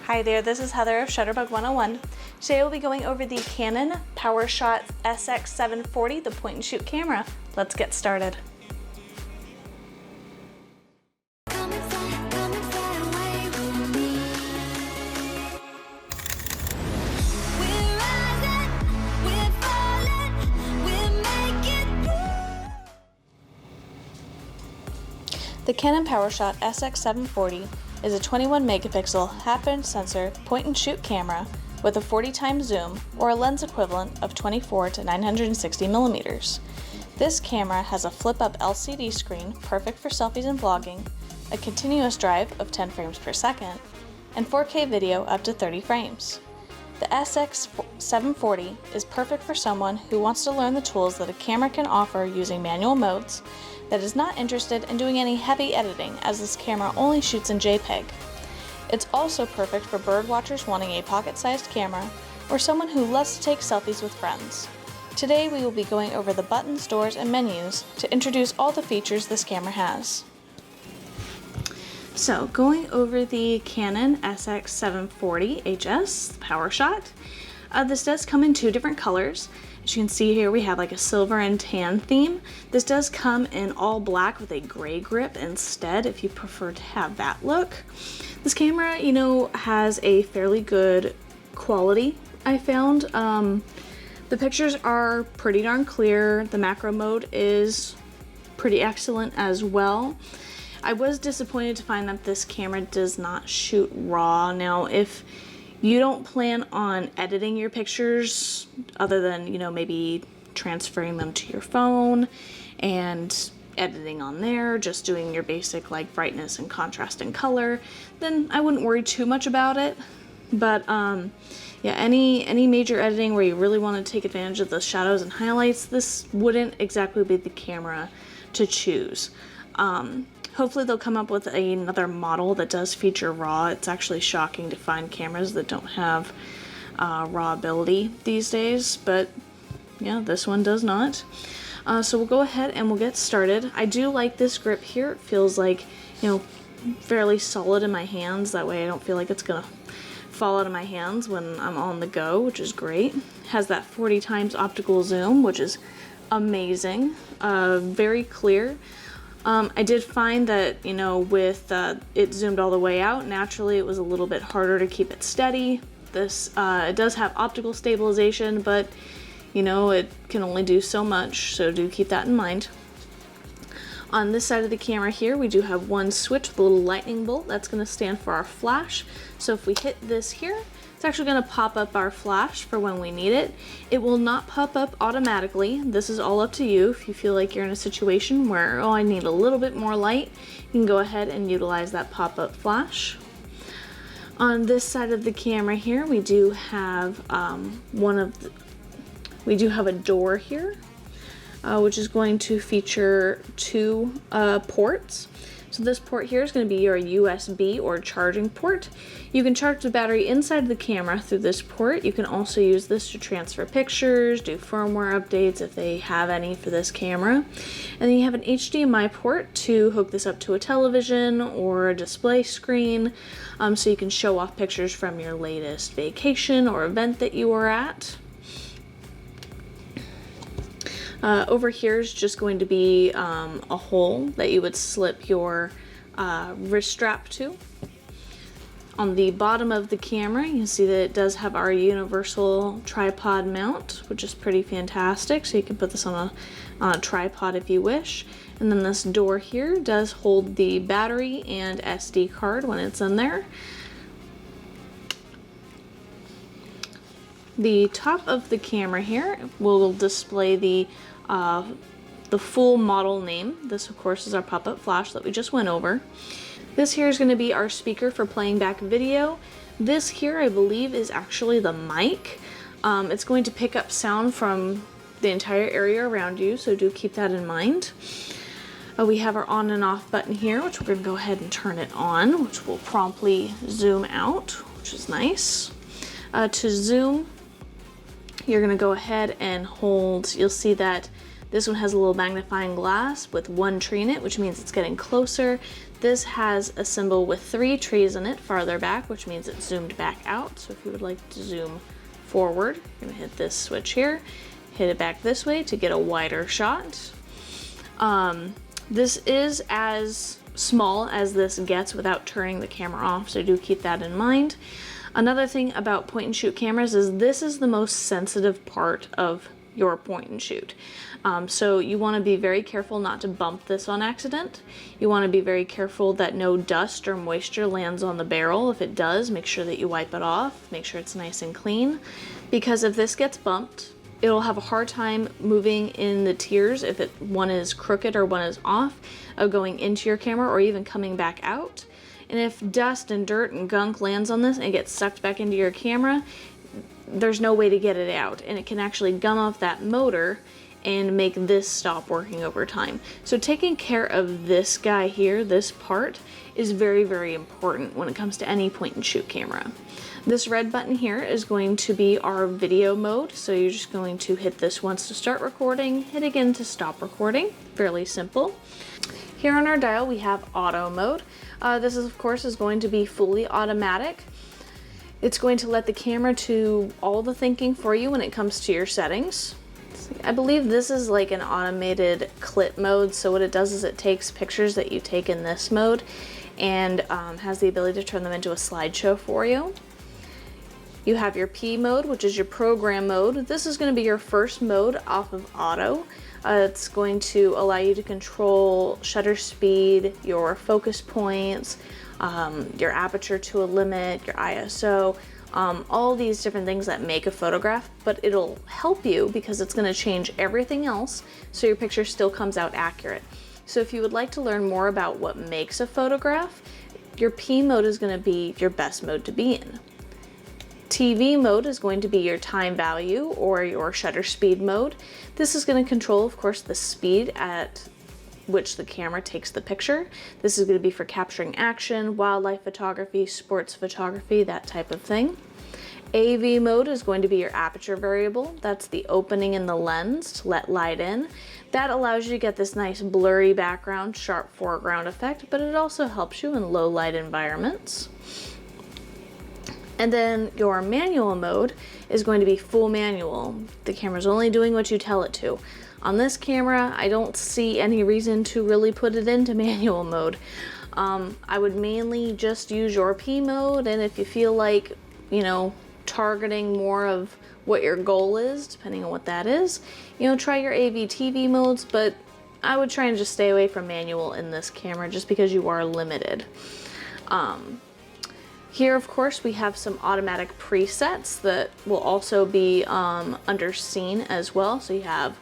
Hi there, this is Heather of Shutterbug 101. Today we'll be going over the Canon PowerShot SX740, the point and shoot camera. Let's get started. The Canon PowerShot SX740 is a 21 megapixel half-inch sensor point-and-shoot camera with a 40x zoom, or a lens equivalent of 24 to 960 millimeters. This camera has a flip-up LCD screen perfect for selfies and vlogging, a continuous drive of 10 frames per second, and 4K video up to 30 frames. The SX740 is perfect for someone who wants to learn the tools that a camera can offer using manual modes, that is not interested in doing any heavy editing, as this camera only shoots in JPEG. It's also perfect for bird watchers wanting a pocket-sized camera, or someone who loves to take selfies with friends. Today we will be going over the buttons, doors, and menus to introduce all the features this camera has. So, going over the Canon SX740 HS PowerShot. This does come in two different colors. As you can see here, we have like a silver and tan theme. This does come in all black with a gray grip instead, if you prefer to have that look. This camera, has a fairly good quality, I found. The pictures are pretty darn clear. The macro mode is pretty excellent as well. I was disappointed to find that this camera does not shoot RAW. Now, if you don't plan on editing your pictures other than, maybe transferring them to your phone and editing on there, just doing your basic like brightness and contrast and color, then I wouldn't worry too much about it. But yeah, any major editing where you really want to take advantage of the shadows and highlights, this wouldn't exactly be the camera to choose. Hopefully they'll come up with another model that does feature RAW. It's actually shocking to find cameras that don't have RAW ability these days, but yeah, this one does not. So we'll go ahead and we'll get started. I do like this grip here. It feels like, fairly solid in my hands. That way I don't feel like it's gonna fall out of my hands when I'm on the go, which is great. It has that 40x optical zoom, which is amazing. Very clear. I did find that, with it zoomed all the way out, naturally it was a little bit harder to keep it steady. This, it does have optical stabilization, but, it can only do so much, so do keep that in mind. On this side of the camera here, we do have one switch with a little lightning bolt. That's going to stand for our flash. So if we hit this here, it's actually going to pop up our flash for when we need it. It will not pop up automatically. This is all up to you. If you feel like you're in a situation where, I need a little bit more light, you can go ahead and utilize that pop-up flash. On this side of the camera here, we do have we do have a door here, which is going to feature two ports. So this port here is going to be your USB or charging port. You can charge the battery inside the camera through this port. You can also use this to transfer pictures, do firmware updates if they have any for this camera. And then you have an HDMI port to hook this up to a television or a display screen, so you can show off pictures from your latest vacation or event that you were at. Over here is just going to be a hole that you would slip your wrist strap to. On the bottom of the camera, you can see that it does have our universal tripod mount, which is pretty fantastic. So you can put this on a tripod if you wish. And then this door here does hold the battery and SD card when it's in there. The top of the camera here will display the full model name. This, of course, is our pop-up flash that we just went over. This here is going to be our speaker for playing back video. This here, I believe, is actually the mic. It's going to pick up sound from the entire area around you, so do keep that in mind. We have our on and off button here, which we're going to go ahead and turn it on, which will promptly zoom out, which is nice. To zoom, you're going to go ahead and hold, you'll see that this one has a little magnifying glass with one tree in it, which means it's getting closer. This has a symbol with 3 trees in it farther back, which means it's zoomed back out. So if you would like to zoom forward, you're gonna hit this switch here, hit it back this way to get a wider shot. This is as small as this gets without turning the camera off, so do keep that in mind. Another thing about point and shoot cameras is this is the most sensitive part of your point and shoot. So you want to be very careful not to bump this on accident. You want to be very careful that no dust or moisture lands on the barrel. If it does, make sure that you wipe it off, make sure it's nice and clean, because if this gets bumped, it'll have a hard time moving in the tiers if one is crooked or one is off, of going into your camera or even coming back out. And if dust and dirt and gunk lands on this and it gets sucked back into your camera, there's no way to get it out, and it can actually gum off that motor and make this stop working over time. So taking care of this guy here, this part, is very, very important when it comes to any point and shoot camera. This red button here is going to be our video mode, so you're just going to hit this once to start recording, hit again to stop recording. Fairly simple. Here on our dial we have auto mode. This is, of course, is going to be fully automatic. It's going to let the camera do all the thinking for you when it comes to your settings. I believe this is like an automated clip mode, so what it does is it takes pictures that you take in this mode and has the ability to turn them into a slideshow for you. You have your P mode, which is your program mode. This is going to be your first mode off of auto. It's going to allow you to control shutter speed, your focus points, your aperture to a limit, your ISO, all these different things that make a photograph, but it'll help you because it's going to change everything else so your picture still comes out accurate. So if you would like to learn more about what makes a photograph, your P mode is going to be your best mode to be in. TV mode is going to be your time value or your shutter speed mode. This is going to control, of course, the speed at which the camera takes the picture. This is going to be for capturing action, wildlife photography, sports photography, that type of thing. AV mode is going to be your aperture variable. That's the opening in the lens to let light in. That allows you to get this nice blurry background, sharp foreground effect, but it also helps you in low light environments. And then your manual mode is going to be full manual. The camera's only doing what you tell it to. On this camera, I don't see any reason to really put it into manual mode. I would mainly just use your P mode, and if you feel like, you know, targeting more of what your goal is, depending on what that is, you know, try your AV TV modes, but I would try and just stay away from manual in this camera just because you are limited. Here, of course, we have some automatic presets that will also be under scene as well. So you have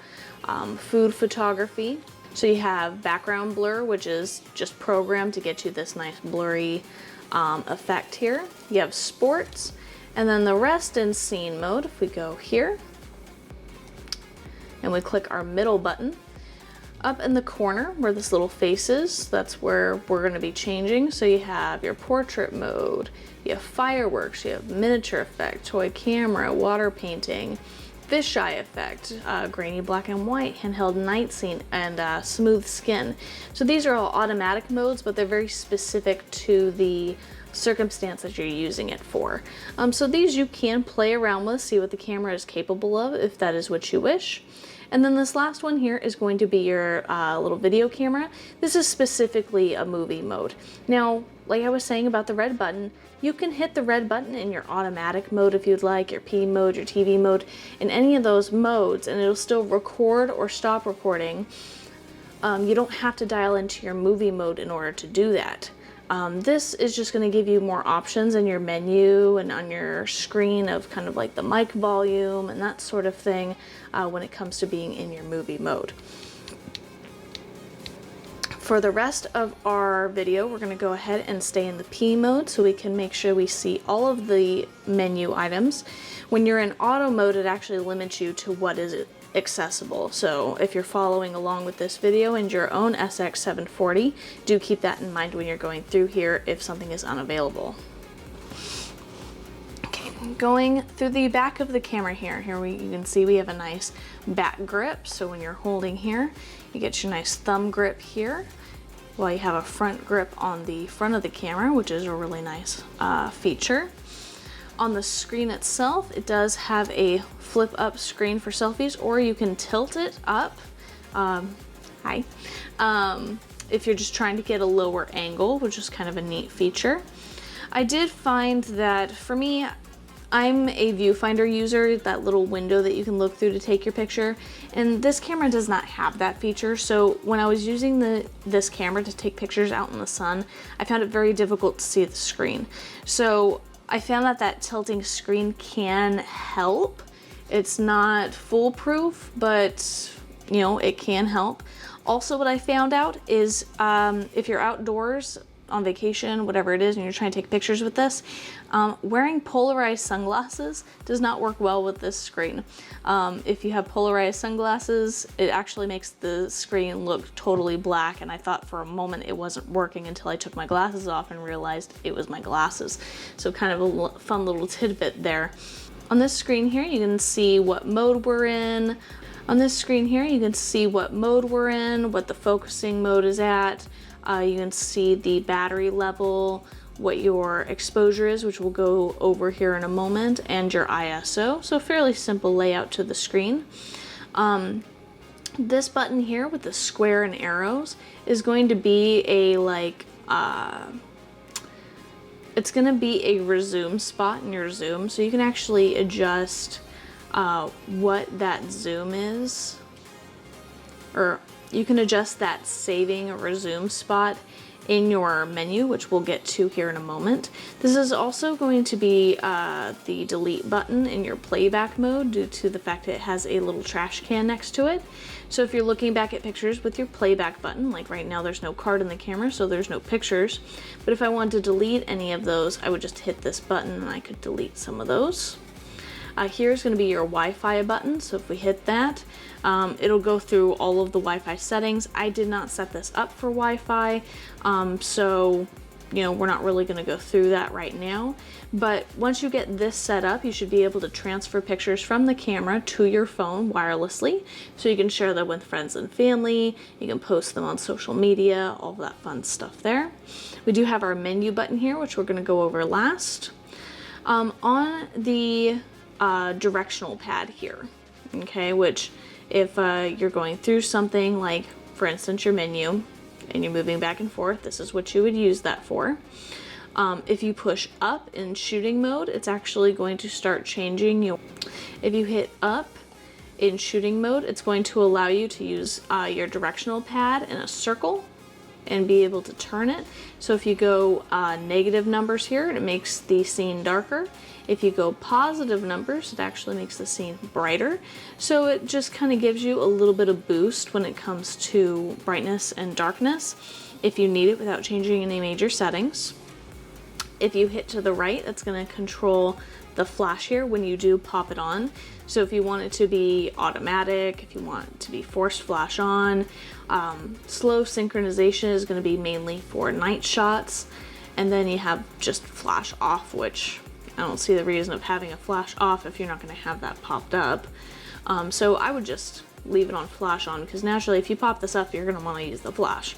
food photography. So you have background blur, which is just programmed to get you this nice blurry effect here. You have sports, and then the rest in scene mode. If we go here and we click our middle button, up in the corner where this little face is, that's where we're going to be changing. So you have your portrait mode, you have fireworks, you have miniature effect, toy camera, water painting, fisheye effect, grainy black and white, handheld night scene, and smooth skin. So these are all automatic modes, but they're very specific to the circumstance that you're using it for. So these you can play around with, see what the camera is capable of if that is what you wish. And then this last one here is going to be your little video camera. This is specifically a movie mode. Now, like I was saying about the red button, you can hit the red button in your automatic mode if you'd like, your P mode, your TV mode, in any of those modes, and it'll still record or stop recording. You don't have to dial into your movie mode in order to do that. This is just going to give you more options in your menu and on your screen of kind of like the mic volume and that sort of thing when it comes to being in your movie mode. For the rest of our video, we're going to go ahead and stay in the P mode so we can make sure we see all of the menu items. When you're in auto mode, it actually limits you to what is accessible. So if you're following along with this video and your own SX740, do keep that in mind when you're going through here if something is unavailable. Okay, going through the back of the camera here, you can see we have a nice back grip. So when you're holding here, you get your nice thumb grip here. while you have a front grip on the front of the camera, which is a really nice feature. On the screen itself, it does have a flip up screen for selfies, or you can tilt it up. If you're just trying to get a lower angle, which is kind of a neat feature. I did find that for me, I'm a viewfinder user, that little window that you can look through to take your picture, and this camera does not have that feature. So when I was using this camera to take pictures out in the sun, I found it very difficult to see the screen. So I found that tilting screen can help. It's not foolproof, but you know, it can help. Also, what I found out is if you're outdoors on vacation, whatever it is, and you're trying to take pictures with this, wearing polarized sunglasses does not work well with this screen. If you have polarized sunglasses, it actually makes the screen look totally black, and I thought for a moment it wasn't working until I took my glasses off and realized it was my glasses. So kind of a fun little tidbit there. On this screen here, you can see what mode we're in. On this screen here, you can see what mode we're in, what the focusing mode is at. You can see the battery level, what your exposure is, which we'll go over here in a moment, and your ISO. So fairly simple layout to the screen. This button here with the square and arrows is going to be a it's going to be a resume spot in your zoom, so you can actually adjust what that zoom is, or you can adjust that saving a resume spot in your menu, which we'll get to here in a moment. This is also going to be the delete button in your playback mode, due to the fact that it has a little trash can next to it. So if you're looking back at pictures with your playback button, like right now there's no card in the camera, so there's no pictures, but if I wanted to delete any of those, I would just hit this button and I could delete some of those. Here's going to be your Wi-Fi button, so if we hit that, it'll go through all of the Wi-Fi settings. I did not set this up for Wi-Fi, so you know, we're not really going to go through that right now. But once you get this set up, you should be able to transfer pictures from the camera to your phone wirelessly, so you can share them with friends and family, you can post them on social media, all of that fun stuff there. We do have our menu button here, which we're going to go over last. On the directional pad here, okay, which if you're going through something like, for instance, your menu, and you're moving back and forth, this is what you would use that for. If you push up in shooting mode, it's actually going to start changing your, if you hit up in shooting mode, it's going to allow you to use your directional pad in a circle and be able to turn it. So if you go negative numbers here, it makes the scene darker. If you go positive numbers, it actually makes the scene brighter. So it just kind of gives you a little bit of boost when it comes to brightness and darkness, if you need it without changing any major settings. If you hit to the right, that's going to control the flash here when you do pop it on. So if you want it to be automatic, if you want it to be forced flash on, slow synchronization is going to be mainly for night shots, and then you have just flash off, which I don't see the reason of having a flash off if you're not going to have that popped up. So I would just leave it on flash on, because naturally if you pop this up, you're going to want to use the flash.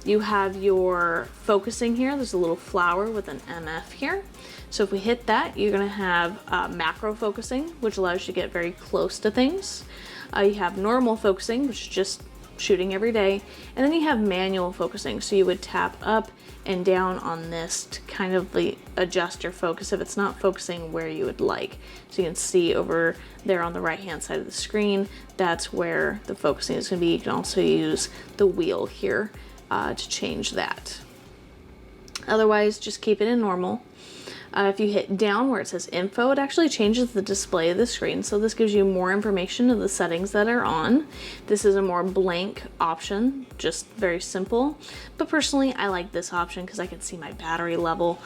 You have your focusing here. There's a little flower with an MF here. So if we hit that, you're going to have macro focusing, which allows you to get very close to things. You have normal focusing, which is just shooting every day. And then you have manual focusing. So you would tap up and down on this to kind of adjust your focus if it's not focusing where you would like. So you can see over there on the right hand side of the screen, that's where the focusing is going to be. You can also use the wheel here to change that. Otherwise, just keep it in normal. If you hit down where it says info, it actually changes the display of the screen. So this gives you more information of the settings that are on. This is a more blank option, just very simple. But personally, I like this option because I can see my battery level,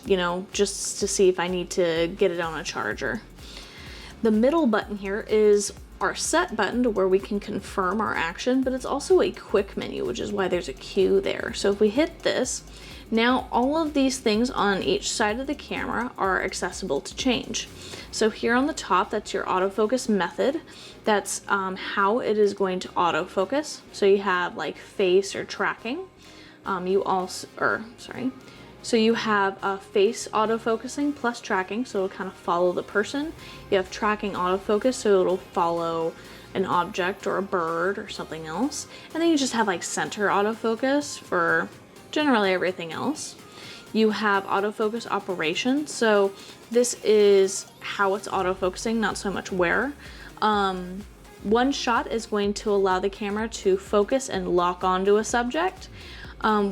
you know, just to see if I need to get it on a charger. The middle button here is our set button, to where we can confirm our action, but it's also a quick menu, which is why there's a Q there. So if we hit this, Now all of these things on each side of the camera are accessible to change. So here on the top, that's your autofocus method. That's how it is going to autofocus. So you have like face or tracking. So you have face autofocusing plus tracking, so it'll kind of follow the person. You have tracking autofocus, so it'll follow an object or a bird or something else. And then you just have like center autofocus for generally everything else. You have autofocus operation, so this is how it's autofocusing, not so much where. One shot is going to allow the camera to focus and lock onto a subject,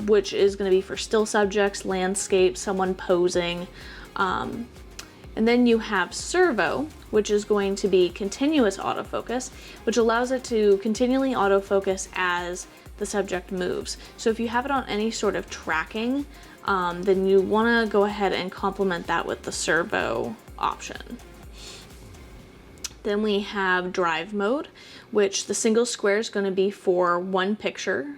which is going to be for still subjects, landscape, someone posing. And then you have servo, which is going to be continuous autofocus, which allows it to continually autofocus as the subject moves. So if you have it on any sort of tracking, then you want to go ahead and complement that with the servo option. Then we have drive mode, which the single square is going to be for one picture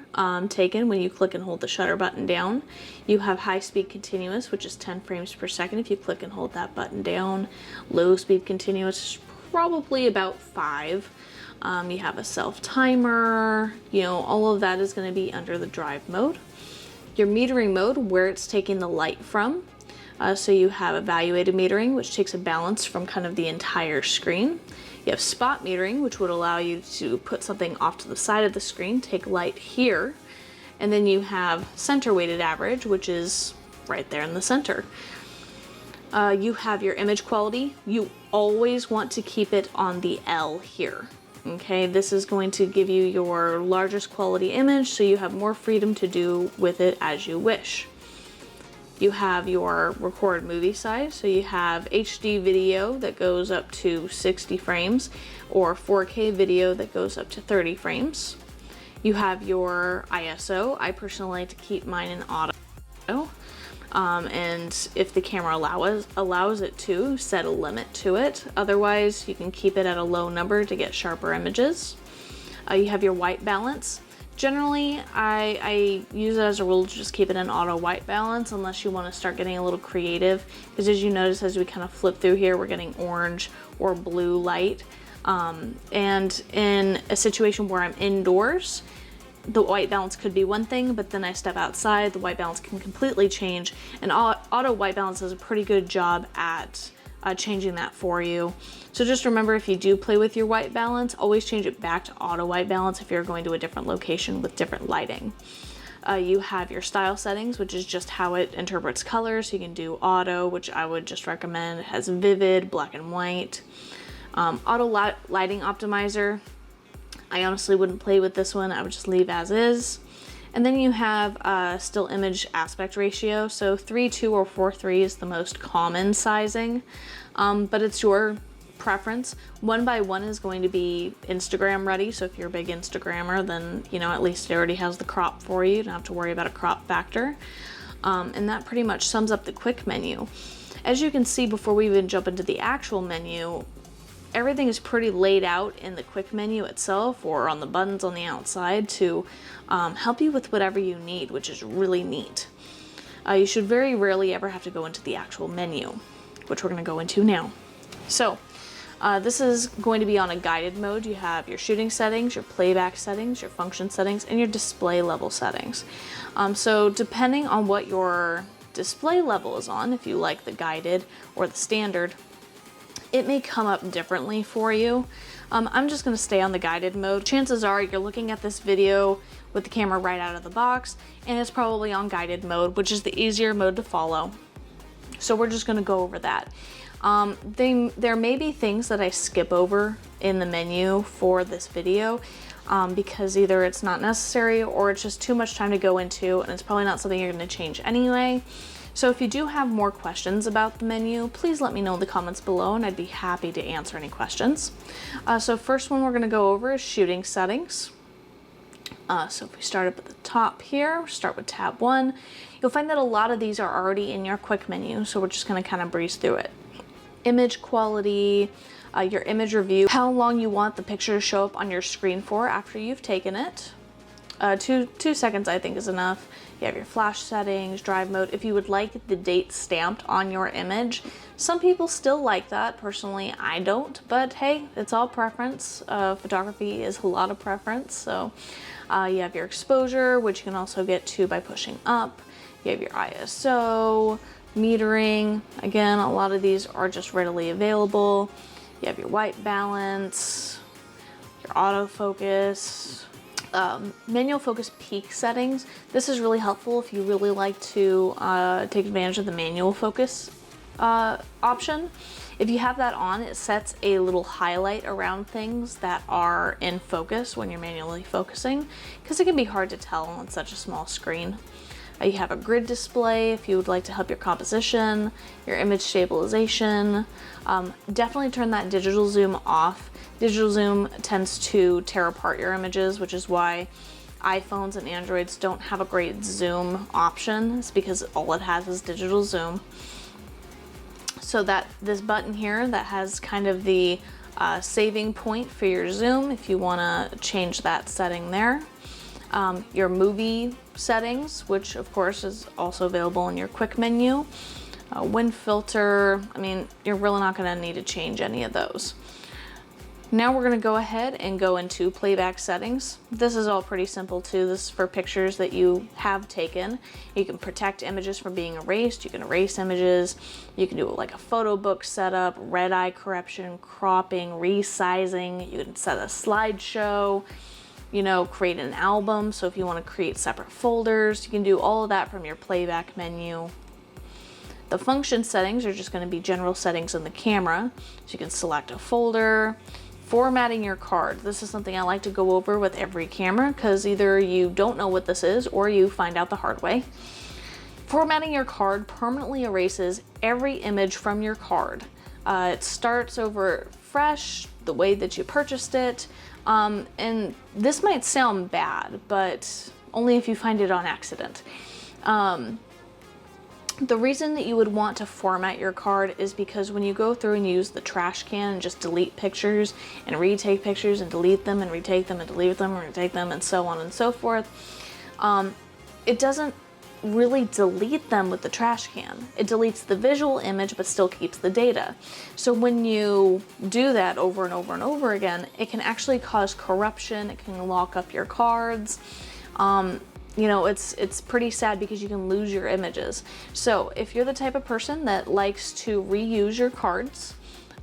taken when you click and hold the shutter button down. You have high speed continuous, which is 10 frames per second if you click and hold that button down. Low speed continuous is probably about 5. You have a self timer, all of that is going to be under the drive mode. Your metering mode, where it's taking the light from. So you have evaluated metering, which takes a balance from kind of the entire screen. You have spot metering, which would allow you to put something off to the side of the screen, take light here. And then you have center weighted average, which is right there in the center. You have your image quality. You always want to keep it on the L here. Okay, this is going to give you your largest quality image, so you have more freedom to do with it as you wish. You have your record movie size, so you have HD video that goes up to 60 frames or 4K video that goes up to 30 frames. You have your ISO. I personally like to keep mine in auto. And if the camera allows it to, set a limit to it. Otherwise, you can keep it at a low number to get sharper images. You have your white balance. Generally, I use it as a rule to just keep it in auto white balance unless you want to start getting a little creative, because as you notice as we kind of flip through here, we're getting orange or blue light. And in a situation where I'm indoors, the white balance could be one thing, but then I step outside, the white balance can completely change, and auto white balance does a pretty good job at changing that for you. So just remember, if you do play with your white balance, always change it back to auto white balance if you're going to a different location with different lighting. You have your style settings, which is just how it interprets colors. You can do auto, which I would just recommend. It has vivid, black and white. Auto lighting optimizer. I honestly wouldn't play with this one. I would just leave as is. And then you have still image aspect ratio. So 3:2 or 4:3 is the most common sizing, but it's your preference. 1:1 is going to be Instagram ready. So if you're a big Instagrammer, then at least it already has the crop for you. You don't have to worry about a crop factor. And that pretty much sums up the quick menu. As you can see, before we even jump into the actual menu, everything is pretty laid out in the quick menu itself or on the buttons on the outside to help you with whatever you need, which is really neat. You should very rarely ever have to go into the actual menu, which we're going to go into now. So this is going to be on a guided mode. You have your shooting settings, your playback settings, your function settings, and your display level settings. So depending on what your display level is on, if you like the guided or the standard, it may come up differently for you. I'm just going to stay on the guided mode. Chances are you're looking at this video with the camera right out of the box, and it's probably on guided mode, which is the easier mode to follow. So we're just going to go over that. There may be things that I skip over in the menu for this video because either it's not necessary or it's just too much time to go into, and it's probably not something you're going to change anyway. So if you do have more questions about the menu, please let me know in the comments below and I'd be happy to answer any questions. So first one we're going to go over is shooting settings. So if we start up at the top here, start with tab 1, you'll find that a lot of these are already in your quick menu, so we're just going to kind of breeze through it. Image quality, your image review, how long you want the picture to show up on your screen for after you've taken it. 2 seconds I think is enough. You have your flash settings, drive mode. If you would like the date stamped on your image, some people still like that. Personally, I don't, but hey, it's all preference. Photography is a lot of preference. So you have your exposure, which you can also get to by pushing up. You have your ISO, metering. Again, a lot of these are just readily available. You have your white balance, your autofocus, manual focus peak settings. This is really helpful if you really like to take advantage of the manual focus option. If you have that on, it sets a little highlight around things that are in focus when you're manually focusing, because it can be hard to tell on such a small screen. You have a grid display if you would like to help your composition, your image stabilization. Definitely turn that digital zoom off. Digital zoom tends to tear apart your images, which is why iPhones and Androids don't have a great zoom option. It's because all it has is digital zoom. So that this button here that has kind of the saving point for your zoom, if you want to change that setting there. Your movie settings, which of course is also available in your quick menu. Wind filter, I mean, you're really not going to need to change any of those. Now we're going to go ahead and go into playback settings. This is all pretty simple too. This is for pictures that you have taken. You can protect images from being erased. You can erase images. You can do like a photo book setup, red eye correction, cropping, resizing. You can set a slideshow, you know, create an album. So if you want to create separate folders, you can do all of that from your playback menu. The function settings are just going to be general settings in the camera. So you can select a folder. Formatting your card. This is something I like to go over with every camera because either you don't know what this is or you find out the hard way. Formatting your card permanently erases every image from your card. It starts over fresh, the way that you purchased it. And this might sound bad, but only if you find it on accident. The reason that you would want to format your card is because when you go through and use the trash can and just delete pictures and retake pictures and delete them and retake them and delete them and retake them and so on and so forth, it doesn't really delete them with the trash can. It deletes the visual image but still keeps the data. So when you do that over and over and over again, it can actually cause corruption. It can lock up your cards. You know, it's pretty sad because you can lose your images. So if you're the type of person that likes to reuse your cards,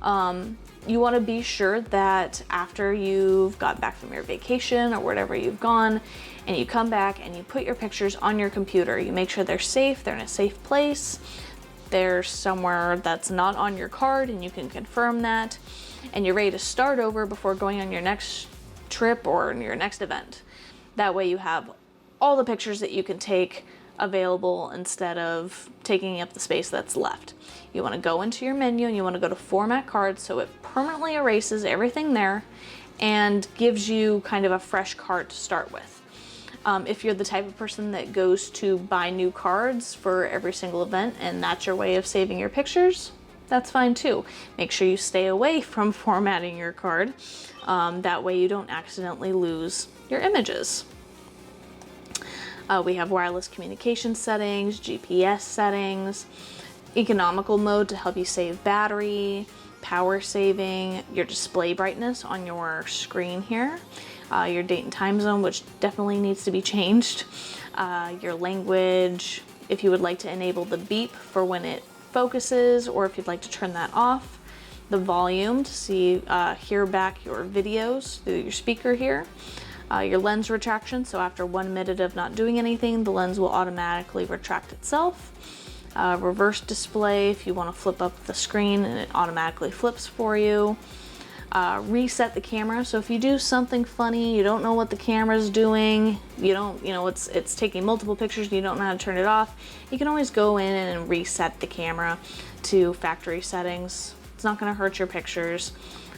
you want to be sure that after you've got back from your vacation or wherever you've gone, and you come back and you put your pictures on your computer, you make sure they're safe, they're in a safe place, they're somewhere that's not on your card and you can confirm that, and you're ready to start over before going on your next trip or your next event. That way you have all the pictures that you can take available instead of taking up the space that's left. You want to go into your menu and you want to go to format cards so it permanently erases everything there and gives you kind of a fresh card to start with. If you're the type of person that goes to buy new cards for every single event and that's your way of saving your pictures, that's fine too. Make sure you stay away from formatting your card. That way you don't accidentally lose your images. We have wireless communication settings, GPS settings, economical mode to help you save battery, power saving, your display brightness on your screen here, your date and time zone, which definitely needs to be changed, your language, if you would like to enable the beep for when it focuses or if you'd like to turn that off, the volume to see, hear back your videos through your speaker here. Your lens retraction, so after 1 minute of not doing anything, the lens will automatically retract itself. Reverse display, if you want to flip up the screen and it automatically flips for you. Reset the camera, so if you do something funny, you don't know what the camera's doing, it's taking multiple pictures and you don't know how to turn it off, you can always go in and reset the camera to factory settings. It's not going to hurt your pictures.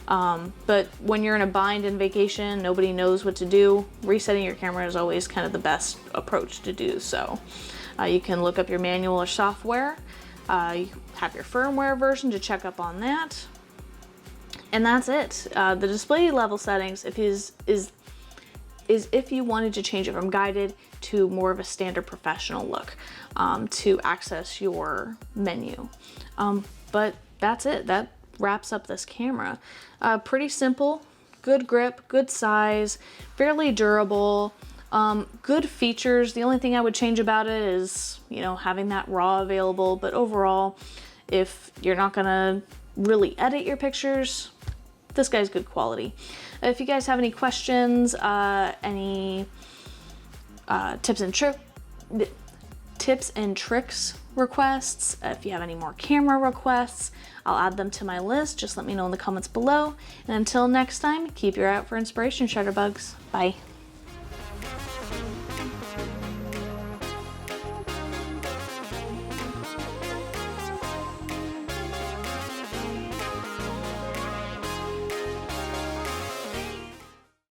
But when you're in a bind in vacation, nobody knows what to do, resetting your camera is always kind of the best approach to do so. You can look up your manual or software, you have your firmware version to check up on that, and that's it. The display level settings is if you wanted to change it from guided to more of a standard professional look to access your menu. But that's it. That wraps up this camera. Pretty simple, good grip, good size, fairly durable, good features. The only thing I would change about it is, you know, having that RAW available, but overall, if you're not gonna really edit your pictures, this guy's good quality. If you guys have any questions, any tips and tricks requests, if you have any more camera requests, I'll add them to my list. Just let me know in the comments below. And until next time, keep your eye out for inspiration, Shutterbugs. Bye.